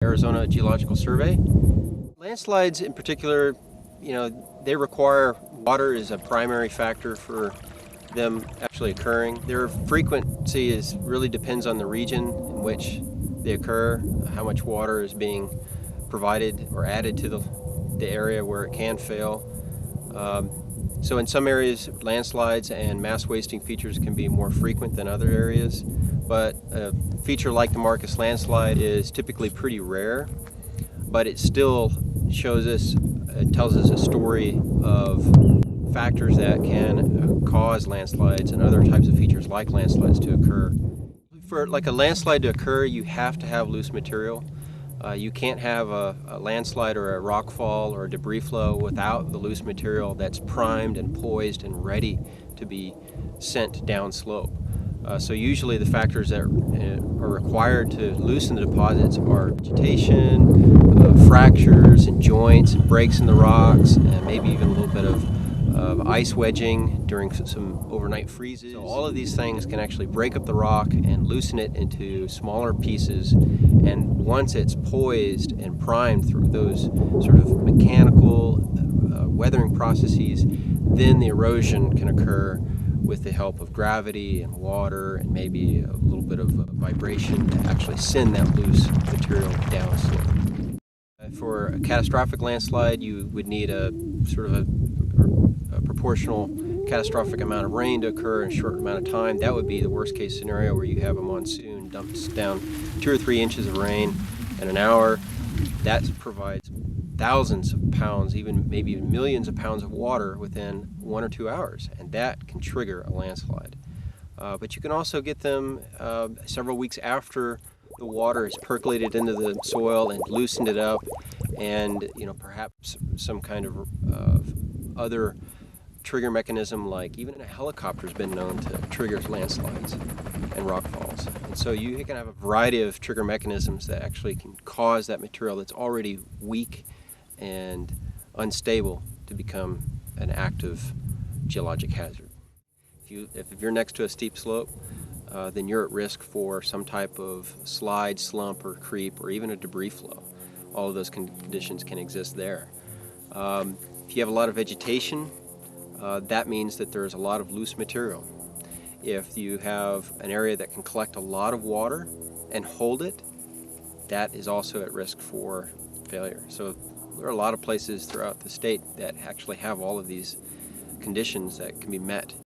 Arizona Geological Survey. Landslides in particular, they require water as a primary factor for them actually occurring. Their frequency really depends on the region in which they occur, how much water is being provided or added to the area where it can fail. So in some areas, landslides and mass wasting features can be more frequent than other areas, but a feature like the Marcus landslide is typically pretty rare, but it still tells us a story of factors that can cause landslides and other types of features like landslides to occur. For like a landslide to occur, you have to have loose material. You can't have a landslide or a rock fall or a debris flow without the loose material that's primed and poised and ready to be sent downslope. So usually the factors that are required to loosen the deposits are vegetation, fractures and joints and breaks in the rocks, and maybe even a little bit of ice wedging during some overnight freezes. So all of these things can actually break up the rock and loosen it into smaller pieces, and once it's poised and primed through those sort of mechanical weathering processes, then the erosion can occur with the help of gravity and water and maybe a little bit of vibration to actually send that loose material downslope. For a catastrophic landslide, you would need a sort of a proportional catastrophic amount of rain to occur in a short amount of time. That would be the worst case scenario, where you have a monsoon dumps down 2 or 3 inches of rain in an hour. That provides thousands of pounds, even maybe millions of pounds of water within 1 or 2 hours, and that can trigger a landslide. But you can also get them several weeks after the water has percolated into the soil and loosened it up, and perhaps some kind of other trigger mechanism, like even a helicopter has been known to trigger landslides and rock falls. And so you can have a variety of trigger mechanisms that actually can cause that material that's already weak and unstable to become an active geologic hazard. If you're next to a steep slope, then you're at risk for some type of slide, slump, or creep, or even a debris flow. All of those conditions can exist there. If you have a lot of vegetation, that means that there's a lot of loose material. If you have an area that can collect a lot of water and hold it, that is also at risk for failure. So there are a lot of places throughout the state that actually have all of these conditions that can be met.